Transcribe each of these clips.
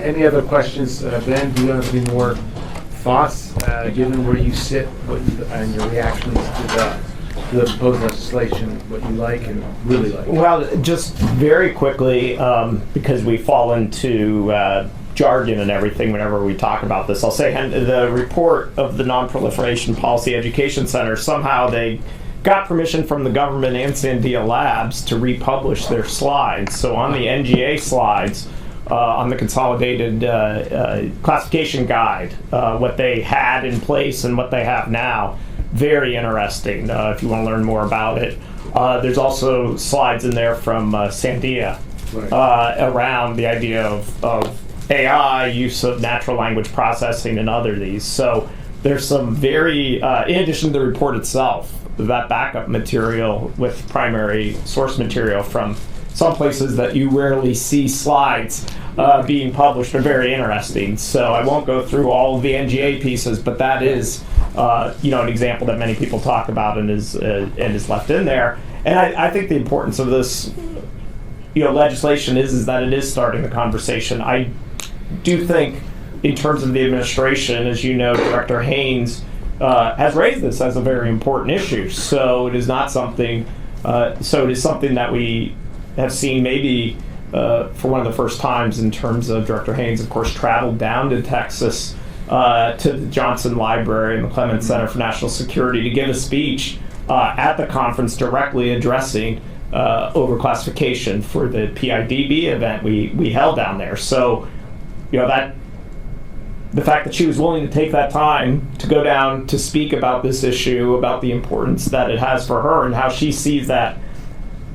Any other questions? Ben, do you have any more thoughts, given where you sit and your reactions to the proposed legislation, what you like and really like? Well, just very quickly, because we fall into jargon and everything whenever we talk about this, I'll say the report of the Non-Proliferation Policy Education Center, somehow they got permission from the government and Sandia Labs to republish their slides. So on the NGA slides, on the consolidated classification guide, what they had in place and what they have now, very interesting if you want to learn more about it. There's also slides in there from Sandia around the idea of AI, use of natural language processing and other these. So there's some very, in addition to the report itself, that backup material with primary source material from some places that you rarely see slides being published are very interesting. So I won't go through all of the NGA pieces, but that is an example that many people talk about and is left in there. And I think the importance of this legislation is that it is starting the conversation. I do think in terms of the administration, as you know, Director Haynes has raised this as a very important issue. So it is not something, it is something that we have seen maybe for one of the first times in terms of Director Haynes, of course, traveled down to Texas to the Johnson Library and the Clements Center for National Security to give a speech at the conference directly addressing overclassification for the PIDB event we held down there. So, that the fact that she was willing to take that time to go down to speak about this issue, about the importance that it has for her and how she sees that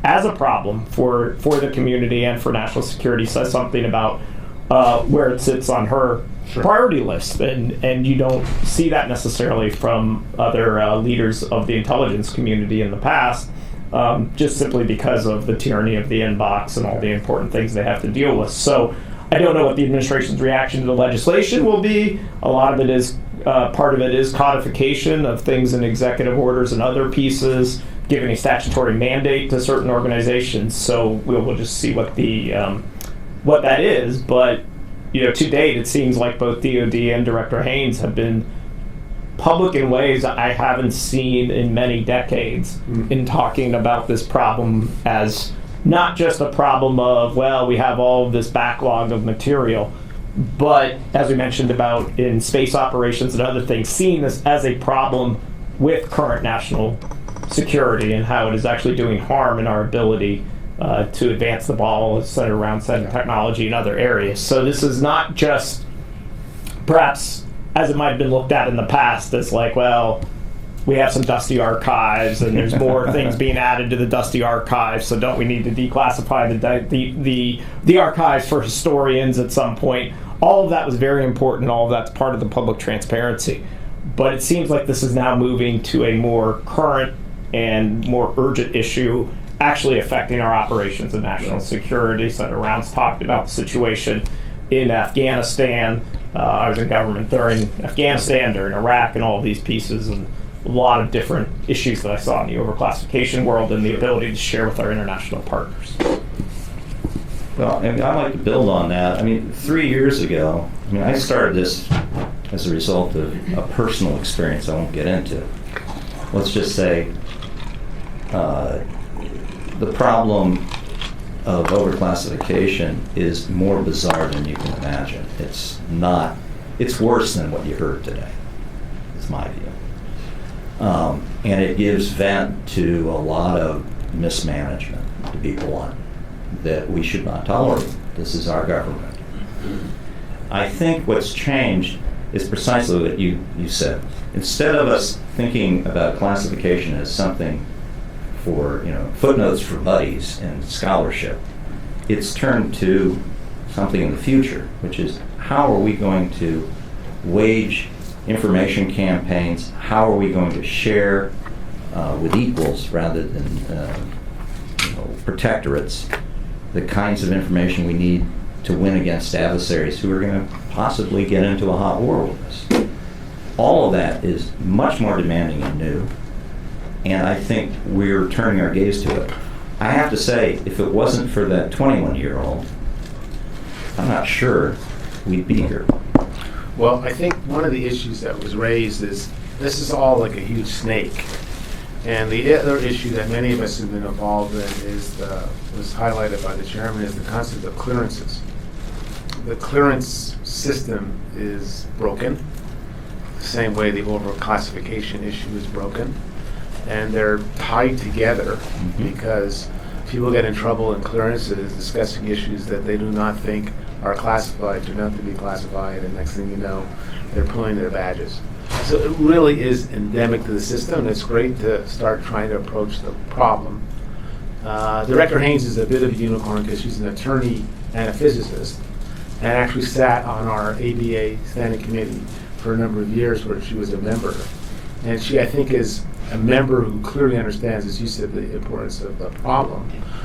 as a problem for the community and for national security, says something about where it sits on her priority list. And you don't see that necessarily from other leaders of the intelligence community in the past, just simply because of the tyranny of the inbox and all the important things they have to deal with. So I don't know what the administration's reaction to the legislation will be. A lot of it is, part of it is codification of things in executive orders and other pieces, giving a statutory mandate to certain organizations. So we'll just see what that is. But to date, it seems like both DOD and Director Haynes have been public in ways I haven't seen in many decades in talking about this problem as not just a problem of, we have all of this backlog of material, but as we mentioned about in space operations and other things, seeing this as a problem with current national security and how it is actually doing harm in our ability to advance the ball centered around technology and other areas. So this is not just, perhaps, as it might have been looked at in the past, as we have some dusty archives and there's more things being added to the dusty archives, so don't we need to declassify the archives for historians at some point? All of that was very important. All of that's part of the public transparency. But it seems like this is now moving to a more current and more urgent issue actually affecting our operations and national security. Senator Rounds talked about the situation in Afghanistan. I was in government during Afghanistan, during Iraq, and all of these pieces, and a lot of different issues that I saw in the overclassification world and the ability to share with our international partners. Well, I'd like to build on that. 3 years ago, I started this as a result of a personal experience I won't get into. Let's just say the problem of overclassification is more bizarre than you can imagine. It's worse than what you heard today, is my view. And it gives vent to a lot of mismanagement, to be blunt, that we should not tolerate. This is our government. I think what's changed is precisely what you said. Instead of us thinking about classification as something for, footnotes for buddies and scholarship, it's turned to something in the future, which is how are we going to wage information campaigns? How are we going to share with equals rather than protectorates the kinds of information we need to win against adversaries who are going to possibly get into a hot war with us? All of that is much more demanding and new, and I think we're turning our gaze to it. I have to say, if it wasn't for that 21-year-old, I'm not sure we'd be here. Well, I think one of the issues that was raised is this is all like a huge snake. And the other issue that many of us have been involved in was highlighted by the chairman, is the concept of clearances. The clearance system is broken, the same way the overclassification issue is broken. And they're tied together because people get in trouble in clearances discussing issues that they do not think are classified, turn out to be classified, and next thing you know, they're pulling their badges. So it really is endemic to the system, and it's great to start trying to approach the problem. Director Haynes is a bit of a unicorn because she's an attorney and a physicist, and actually sat on our ABA standing committee for a number of years where she was a member. And she, I think, is a member who clearly understands, as you said, the importance of the problem,